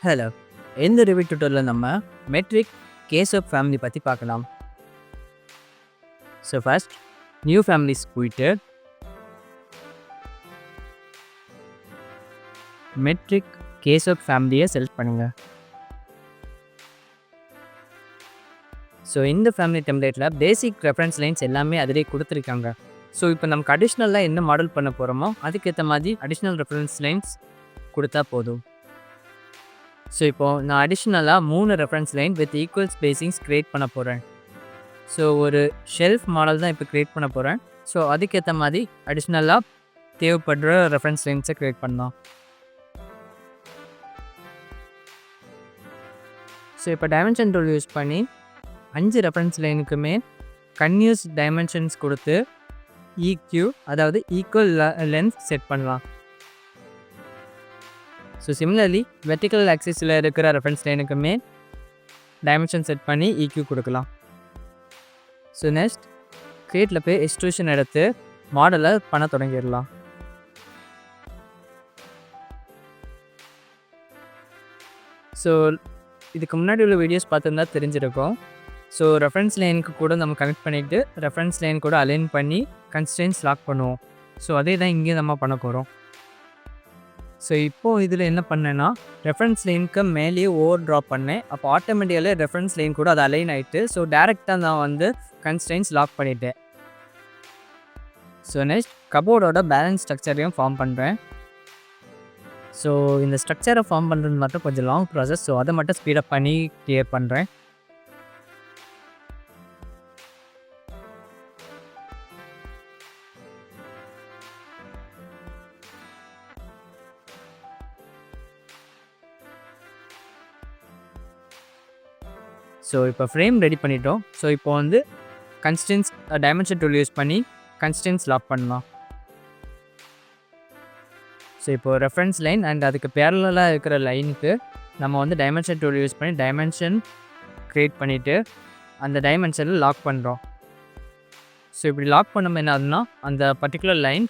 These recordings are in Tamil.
ஹலோ, இந்த ரிவ்யூ டியூட்டோரியல்ல நம்ம மெட்ரிக் கேஸ்ஒர்க் ஃபேமிலி பற்றி பார்க்கலாம். ஸோ ஃபர்ஸ்ட் நியூ ஃபேமிலிஸ் போயிட்டு மெட்ரிக் கேஸ்ஒர்க் ஃபேமிலியை செலக்ட் பண்ணுங்கள். ஸோ இந்த ஃபேமிலி டெம்ப்ளேட்டில் பேசிக் ரெஃபரன்ஸ் லைன்ஸ் எல்லாமே அதிலே கொடுத்துருக்காங்க. ஸோ இப்போ நமக்கு அடிஷ்னலாக என்ன மாடல் பண்ண போகிறோமோ அதுக்கேற்ற மாதிரி அடிஷ்னல் ரெஃபரன்ஸ் லைன்ஸ் கொடுத்தா போதும். ஸோ இப்போது நான் அடிஷ்னலாக 3 reference line with equal spacings create பண்ண போகிறேன். ஸோ ஒரு ஷெல்ஃப் மாடல் தான் இப்போ க்ரியேட் பண்ண போகிறேன். ஸோ அதுக்கேற்ற மாதிரி அடிஷ்னலாக தேவைப்படுற ரெஃபரன்ஸ் லைன்ஸை க்ரியேட் பண்ணலாம். ஸோ இப்போ டைமென்ஷன் டூல் யூஸ் பண்ணி 5 ரெஃபரன்ஸ் லைனுக்குமே கன்யூஸ் டைமென்ஷன்ஸ் கொடுத்து ஈக்யூ அதாவது ஈக்குவல் லென்த் செட் பண்ணலாம். ஸோ சிமிலர்லி வெர்டிக்கல் ஆக்சிஸில் இருக்கிற ரெஃபரன்ஸ் லைனுக்குமே டைமென்ஷன் செட் பண்ணி ஈக்யூ கொடுக்கலாம். ஸோ நெக்ஸ்ட் கிரியேட்டில் போய் எக்ஸ்ட்ரூஷன் எடுத்து மாடலை பண்ண தொடங்கிடலாம். ஸோ இதுக்கு முன்னாடி உள்ள வீடியோஸ் பார்த்துருந்தா தெரிஞ்சிருக்கும். ஸோ ரெஃபரன்ஸ் லைனுக்கு கூட நம்ம கனெக்ட் பண்ணிவிட்டு ரெஃபரன்ஸ் லைன் கூட அலைன் பண்ணி கன்ஸ்ட்ரெயின்ஸ் லாக் பண்ணுவோம். ஸோ அதே தான் இங்கே நம்ம பண்ண போகிறோம். ஸோ இப்போது இதில் என்ன பண்ணேன்னா ரெஃபரன்ஸ் லைனுக்கு மேலேயே ஓவர் ட்ராப் பண்ணேன். அப்போ ஆட்டோமேட்டிக்கலே ரெஃபரன்ஸ் லைன் கூட அது அலைன் ஆகிட்டு ஸோ டேரெக்டாக நான் வந்து கன்ஸ்ட்ரெயின்ஸ் லாக் பண்ணிட்டேன். ஸோ நெக்ஸ்ட் கபோர்டோட பேலன்ஸ் ஸ்ட்ரக்சரையும் ஃபார்ம் பண்ணுறேன். ஸோ இந்த ஸ்ட்ரக்சரை ஃபார்ம் பண்ணுறது மட்டும் கொஞ்சம் லாங் ப்ராசஸ். ஸோ அதை மட்டும் ஸ்பீடப் பண்ணி கிளியர் பண்ணுறேன். ஸோ இப்போ ஃப்ரேம் ரெடி பண்ணிட்டோம். ஸோ இப்போ வந்து கன்ஸ்டன்ஸ் டைமென்ஷன் டூல் யூஸ் பண்ணி கன்ஸ்டன்ஸ் லாக் பண்ணலாம். ஸோ இப்போது ரெஃபரன்ஸ் லைன் அண்ட் அதுக்கு பேரலாக இருக்கிற லைனுக்கு நம்ம வந்து டைமென்ஷன் டூல் யூஸ் பண்ணி டைமென்ஷன் க்ரியேட் பண்ணிவிட்டு அந்த டைமென்ஷனில் லாக் பண்ணுறோம். ஸோ இப்படி லாக் பண்ணோம் என்ன ஆகுதுன்னா அந்த பர்டிகுலர் லைன்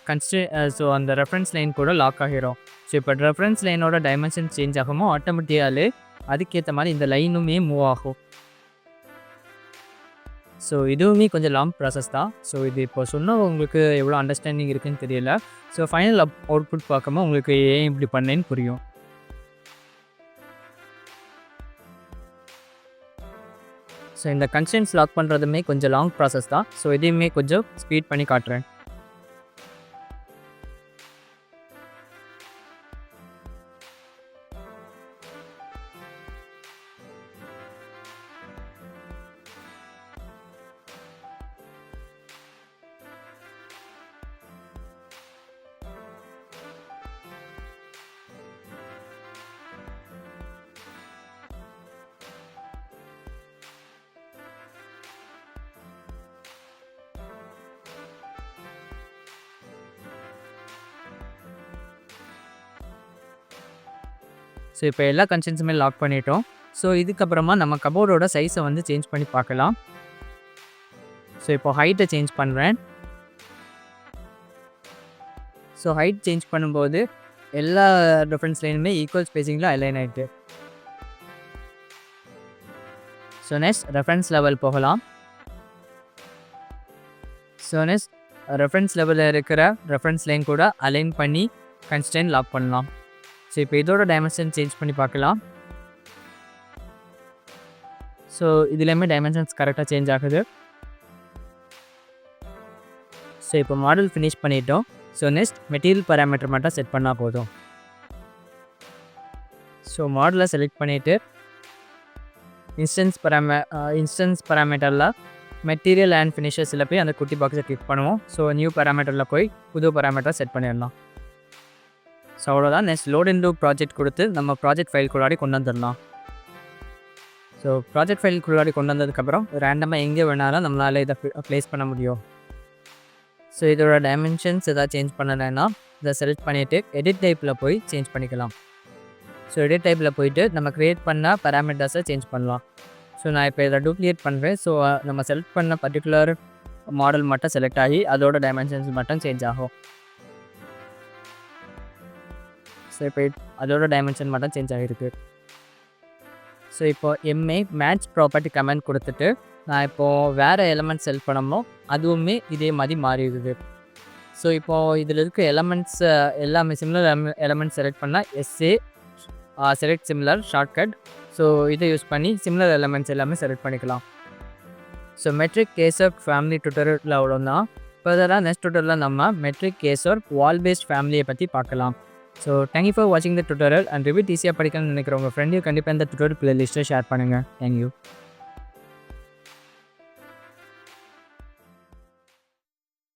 ஸோ அந்த ரெஃபரன்ஸ் லைன் கூட லாக் ஆகிரும். ஸோ இப்போ ரெஃபரன்ஸ் லைனோட டைமென்ஷன் சேஞ்ச் ஆகுமோ ஆட்டோமேட்டிக்காலே அதுக்கேற்ற மாதிரி இந்த லைனுமே மூவ் ஆகும். ஸோ இதுவுமே கொஞ்சம் லாங் ப்ராசஸ் தான். ஸோ இது இப்போ சொன்னால் உங்களுக்கு எவ்வளோ அண்டர்ஸ்டாண்டிங் இருக்குதுன்னு தெரியல. ஸோ ஃபைனல் அவுட்புட் பார்க்கும்போது உங்களுக்கு ஏன் இப்படி பண்ணேன்னு புரியும். ஸோ இந்த கன்ஸ்ட்ரெயின்ஸ் லாக் பண்ணுறதுமே கொஞ்சம் லாங் ப்ராசஸ் தான். ஸோ இதையுமே கொஞ்சம் ஸ்பீட் பண்ணி காட்டுறேன். ஸோ இப்போ எல்லா கன்ஸ்ட்ரெயின்ஸுமே லாக் பண்ணிட்டோம். ஸோ இதுக்கப்புறமா நம்ம கபோர்டோட சைஸை வந்து சேஞ்ச் பண்ணி பார்க்கலாம். ஸோ இப்போ ஹைட்டை சேஞ்ச் பண்ணுறேன். ஸோ ஹைட் சேஞ்ச் பண்ணும்போது எல்லா ரெஃபரன்ஸ் லைனுமே ஈக்குவல் ஸ்பேசிங்கில் அலைன் ஆகிட்டு. ஸோ நெக்ஸ்ட் ரெஃபரன்ஸ் லெவல் போகலாம். ஸோ நெக்ஸ்ட் ரெஃபரன்ஸ் லெவலில் இருக்கிற ரெஃபரன்ஸ் லைன் கூட அலைன் பண்ணி கன்ஸ்ட்ரெயின்ட் லாக் பண்ணலாம். ஸோ இப்போ இதோட டைமென்ஷன் சேஞ்ச் பண்ணி பார்க்கலாம். ஸோ இதுலேயுமே டைமென்ஷன்ஸ் கரெக்டாக சேஞ்ச் ஆகுது. ஸோ இப்போ மாடல் ஃபினிஷ் பண்ணிட்டோம். ஸோ நெக்ஸ்ட் மெட்டீரியல் பேராமீட்டர் மட்டும் செட் பண்ணால் போதும். ஸோ மாடலை செலக்ட் பண்ணிவிட்டு இன்ஸ்டன்ஸ் பேராமீட்டரில் மெட்டீரியல் அண்ட் ஃபினிஷர்ஸில் போய் அந்த குட்டி பாக்ஸை கிளிக் பண்ணுவோம். ஸோ நியூ பேராமீட்டரில் போய் புது பேராமீட்டரை செட் பண்ணிடலாம். ஸோ அவ்வளோதான். நெக்ஸ்ட் லோட் இன்டு ப்ராஜெக்ட் கொடுத்து நம்ம ப்ராஜெக்ட் ஃபைல்குள்ளாடி கொண்டு வந்துடலாம். ஸோ ப்ராஜெக்ட் ஃபைல்குள்ளாடி கொண்டு வந்ததுக்கப்புறம் ரேண்டமாக எங்கே வேணாலும் நம்மளால் இதை ப்ளேஸ் பண்ண முடியும். ஸோ இதோட டைமென்ஷன்ஸ் எதாவது சேஞ்ச் பண்ணலைன்னா இதை செலக்ட் பண்ணிவிட்டு எடிட் டைப்பில் போய் சேஞ்ச் பண்ணிக்கலாம். ஸோ எடிட் டைப்பில் போயிட்டு நம்ம க்ரியேட் பண்ண பேராமீட்டர்ஸை சேஞ்ச் பண்ணலாம். ஸோ நான் இப்போ இதை டூப்ளிகேட் பண்ணுறேன். ஸோ நம்ம செலக்ட் பண்ண பர்டிகுலர் மாடல் மட்டும் செலக்ட் ஆகி அதோட டைமென்ஷன்ஸ் மட்டும் சேஞ்ச் ஆகும். ஸோ இப்போ அதோட டைமென்ஷன் மட்டும் சேஞ்ச் ஆகிருக்கு. ஸோ இப்போது எம்ஏ மேட்ச் ப்ராப்பர்ட்டி கமெண்ட் கொடுத்துட்டு நான் இப்போது வேறு எலமெண்ட்ஸ் செலக்ட் பண்ணோமோ அதுவுமே இதே மாதிரி மாறிடுது. ஸோ இப்போது இதில் இருக்க எலமெண்ட்ஸ் எல்லாமே சிமிலர் எலமெண்ட்ஸ் செலக்ட் பண்ணால் SA select similar shortcut. So இதை யூஸ் பண்ணி சிமிலர் எலமெண்ட்ஸ் எல்லாமே செலக்ட் பண்ணிக்கலாம். So matric casework family tutorial அவ்வளோதான். ஃபர்தராக நெக்ஸ்ட் டுட்டோரியலில் நம்ம மெட்ரிக் கேஸ்ஒர்க் வால் பேஸ்ட் ஃபேமிலியை பற்றி பார்க்கலாம். ஸோ தேங்க்யூ ஃபார் வாட்சிங் த டுட்டோரியல். அண்ட் ரிவிட் ஈஸியாக படிக்கணும்னு நினைக்கிறவங்க ஃப்ரெண்டையும் கண்டிப்பாக இந்த டுட்டோரியல் பிளேலிஸ்ட்டை ஷேர் பண்ணுங்கள். தேங்க்யூ.